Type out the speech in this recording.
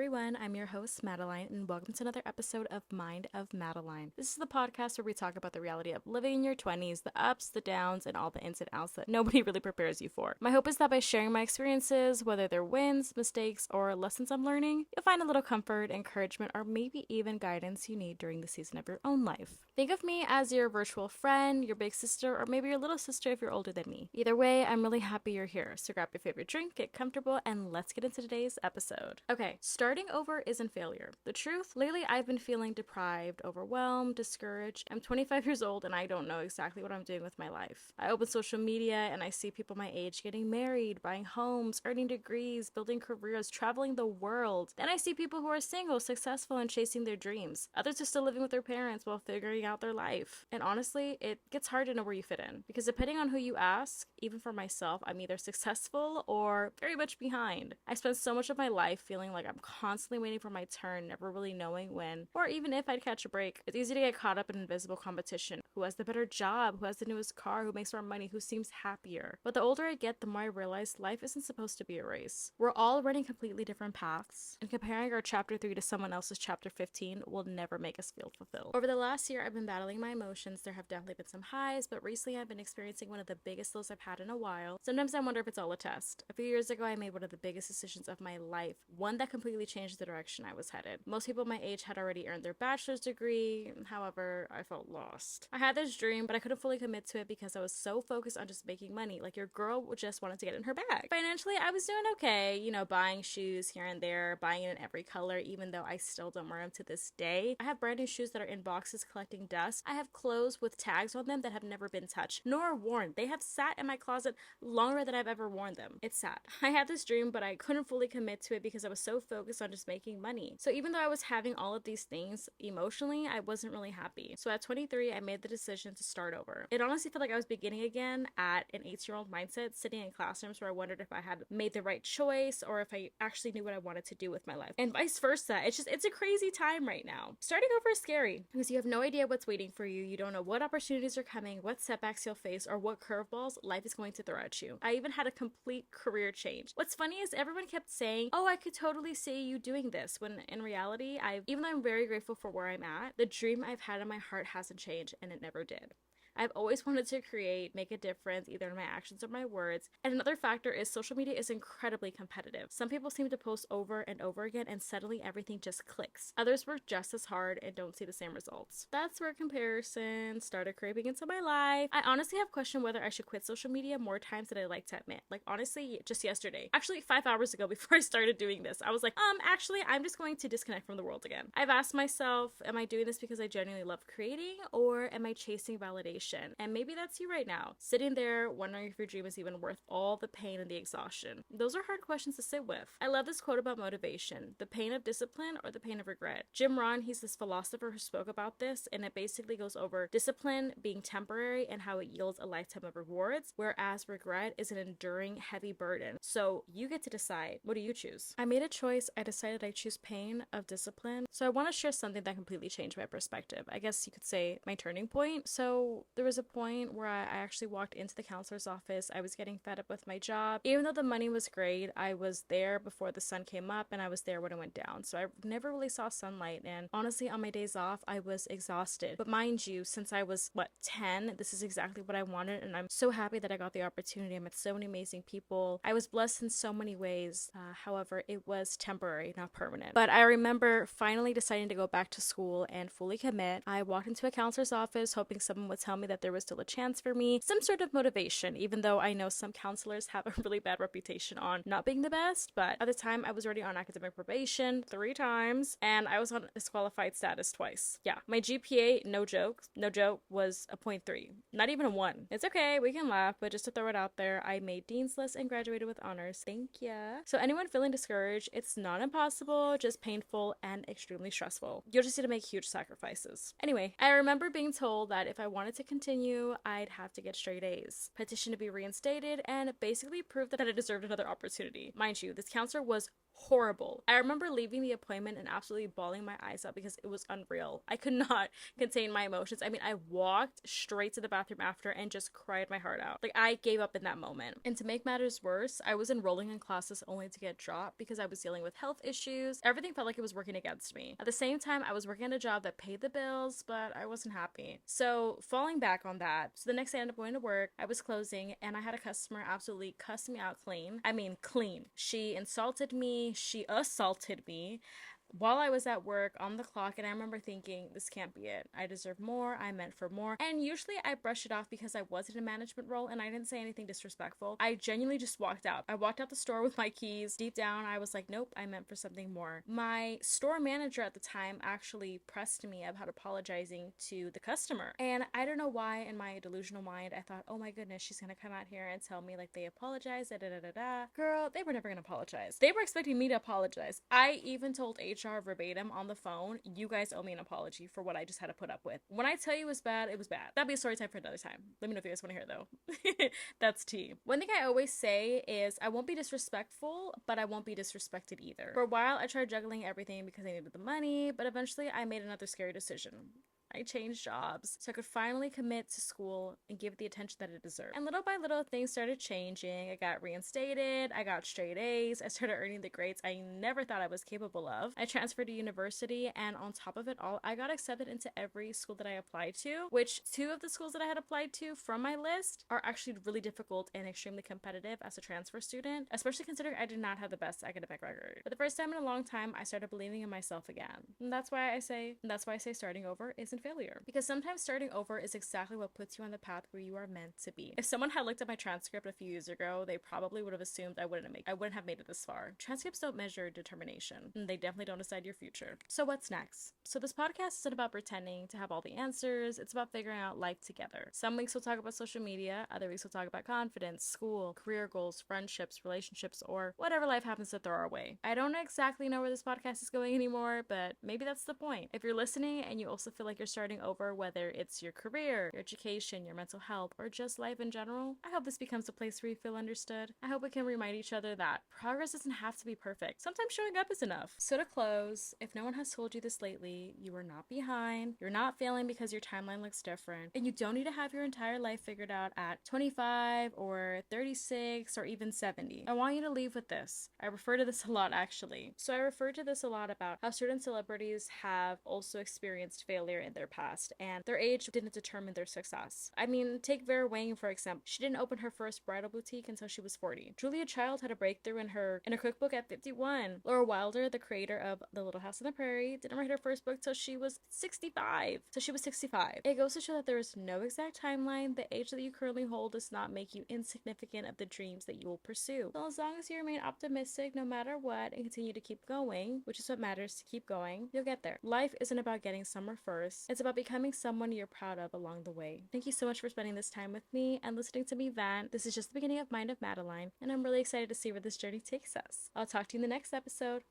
everyone, I'm your host Madeline, and welcome to another episode of Mind of Madeline. This is the podcast where we talk about the reality of living in your 20s, the ups, the downs, and all the ins and outs that nobody really prepares you for. My hope is that by sharing my experiences, whether they're wins, mistakes, or lessons I'm learning, you'll find a little comfort, encouragement, or maybe even guidance you need during the season of your own life. Think of me as your virtual friend, your big sister, or maybe your little sister if you're older than me. Either way, I'm really happy you're here, so grab your favorite drink, get comfortable, and let's get into today's episode. Okay, starting over isn't failure. The truth, lately I've been feeling deprived, overwhelmed, discouraged. I'm 25 years old and I don't know exactly what I'm doing with my life. I open social media and I see people my age getting married, buying homes, earning degrees, building careers, traveling the world. Then I see people who are single, successful, and chasing their dreams. Others are still living with their parents while figuring out their life. And honestly, it gets hard to know where you fit in. Because depending on who you ask, even for myself, I'm either successful or very much behind. I spent so much of my life feeling like I'm constantly waiting for my turn, never really knowing when or even if I'd catch a break. It's easy to get caught up in invisible competition. Who has the better job? Who has the newest car? Who makes more money? Who seems happier? But the older I get, the more I realize life isn't supposed to be a race. We're all running completely different paths, and comparing our chapter 3 to someone else's chapter 15 will never make us feel fulfilled. Over the last year, I've been battling my emotions. There have definitely been some highs, but recently I've been experiencing one of the biggest lows I've had in a while. Sometimes I wonder if it's all a test. A few years ago, I made one of the biggest decisions of my life, one that completely changed the direction I was headed. Most people my age had already earned their bachelor's degree, however, I felt lost. I had this dream, but I couldn't fully commit to it because I was so focused on just making money, like your girl just wanted to get in her bag. Financially, I was doing okay, buying shoes here and there, buying it in every color, even though I still don't wear them to this day. I have brand new shoes that are in boxes collecting dust. I have clothes with tags on them that have never been touched, nor worn. They have sat in my closet longer than I've ever worn them. It's sad. I had this dream, but I couldn't fully commit to it because I was so focused on just making money. So even though I was having all of these things, emotionally, I wasn't really happy. So at 23, I made the decision to start over. It honestly felt like I was beginning again at an 8-year-old mindset, sitting in classrooms where I wondered if I had made the right choice or if I actually knew what I wanted to do with my life. And vice versa. It's a crazy time right now. Starting over is scary because you have no idea what's waiting for you. You don't know what opportunities are coming, what setbacks you'll face, or what curveballs life is going to throw at you. I even had a complete career change. What's funny is everyone kept saying, oh, I could totally see you doing this, when in reality, even though I'm very grateful for where I'm at, the dream I've had in my heart hasn't changed, and it never did. I've always wanted to create, make a difference, either in my actions or my words. And another factor is social media is incredibly competitive. Some people seem to post over and over again and suddenly everything just clicks. Others work just as hard and don't see the same results. That's where comparison started creeping into my life. I honestly have questioned whether I should quit social media more times than I like to admit. Like honestly, just yesterday. Actually, 5 hours ago before I started doing this, I was like, actually, I'm just going to disconnect from the world again. I've asked myself, am I doing this because I genuinely love creating or am I chasing validation? And maybe that's you right now, sitting there wondering if your dream is even worth all the pain and the exhaustion. Those are hard questions to sit with. I love this quote about motivation: the pain of discipline or the pain of regret. Jim Rohn, he's this philosopher who spoke about this, and it basically goes over discipline being temporary and how it yields a lifetime of rewards, whereas regret is an enduring heavy burden. So you get to decide, what do you choose? I made a choice. I decided I choose pain of discipline. So I want to share something that completely changed my perspective. I guess you could say my turning point. So there was a point where I actually walked into the counselor's office. I was getting fed up with my job. Even though the money was great, I was there before the sun came up and I was there when it went down. So I never really saw sunlight, and honestly on my days off I was exhausted. But mind you, since I was 10, this is exactly what I wanted, and I'm so happy that I got the opportunity. I met so many amazing people. I was blessed in so many ways. However, it was temporary, not permanent. But I remember finally deciding to go back to school and fully commit. I walked into a counselor's office hoping someone would tell me that there was still a chance for me, some sort of motivation, even though I know some counselors have a really bad reputation on not being the best. But at the time, I was already on academic probation 3 times, and I was on disqualified status twice. Yeah, my GPA, no joke, was a 0.3, not even a 1. It's okay, we can laugh, but just to throw it out there, I made Dean's List and graduated with honors. Thank ya. So anyone feeling discouraged, it's not impossible, just painful and extremely stressful. You'll just need to make huge sacrifices. Anyway, I remember being told that if I wanted to continue, I'd have to get straight A's, petition to be reinstated, and basically prove that I deserved another opportunity. Mind you, this counselor was horrible. I remember leaving the appointment and absolutely bawling my eyes out because it was unreal. I could not contain my emotions. I mean, I walked straight to the bathroom after and just cried my heart out. Like, I gave up in that moment. And to make matters worse, I was enrolling in classes only to get dropped because I was dealing with health issues. Everything felt like it was working against me. At the same time, I was working at a job that paid the bills, but I wasn't happy. So falling back on that, so the next day I ended up going to work. I was closing and I had a customer absolutely cuss me out clean. I mean, clean. She insulted me. She assaulted me while I was at work on the clock, and I remember thinking, this can't be it. I deserve more. I meant for more. And usually I brush it off because I was in a management role and I didn't say anything disrespectful. I genuinely just walked out. I walked out the store with my keys. Deep down, I was like, nope, I meant for something more. My store manager at the time actually pressed me about apologizing to the customer. And I don't know why in my delusional mind, I thought, oh my goodness, she's gonna come out here and tell me like they apologized, da da da da. Girl, they were never gonna apologize. They were expecting me to apologize. I even told HR verbatim on the phone, you guys owe me an apology for what I just had to put up with. When I tell you it was bad, it was bad. That'd be a story time for another time. Let me know if you guys want to hear it though. That's tea. One thing I always say is I won't be disrespectful, but I won't be disrespected either. For a while, I tried juggling everything because I needed the money, but eventually I made another scary decision. I changed jobs so I could finally commit to school and give it the attention that it deserved. And little by little, things started changing. I got reinstated, I got straight A's, I started earning the grades I never thought I was capable of. I transferred to university, and on top of it all, I got accepted into every school that I applied to, which 2 of the schools that I had applied to from my list are actually really difficult and extremely competitive as a transfer student, especially considering I did not have the best academic record. For the first time in a long time, I started believing in myself again. And that's why I say starting over isn't failure, because sometimes starting over is exactly what puts you on the path where you are meant to be. If someone had looked at my transcript a few years ago, they probably would have assumed I wouldn't have made it this far. Transcripts don't measure determination, and they definitely don't decide your future. So what's next? So this podcast isn't about pretending to have all the answers. It's about figuring out life together. Some weeks we'll talk about social media, other weeks we'll talk about confidence, school, career goals, friendships, relationships, or whatever life happens to throw our way. I don't exactly know where this podcast is going anymore, but maybe that's the point. If you're listening and you also feel like you're starting over, whether it's your career, your education, your mental health, or just life in general, I hope this becomes a place where you feel understood. I hope we can remind each other that progress doesn't have to be perfect. Sometimes showing up is enough. So to close, if no one has told you this lately, you are not behind, you're not failing because your timeline looks different, and you don't need to have your entire life figured out at 25 or 36 or even 70. I want you to leave with this. I refer to this a lot actually. So I refer to this a lot about how certain celebrities have also experienced failure in their past, and their age didn't determine their success. I mean, take Vera Wang for example. She didn't open her first bridal boutique until she was 40. Julia Child had a breakthrough in her cookbook at 51. Laura Wilder, the creator of The Little House on the Prairie, didn't write her first book till she was 65. So she was 65. It goes to show that there is no exact timeline. The age that you currently hold does not make you insignificant of the dreams that you will pursue. So as long as you remain optimistic no matter what and continue to keep going, which is what matters, to keep going, you'll get there. Life isn't about getting somewhere first. It's about becoming someone you're proud of along the way. Thank you so much for spending this time with me and listening to me vent. This is just the beginning of Mind of Madeline, and I'm really excited to see where this journey takes us. I'll talk to you in the next episode.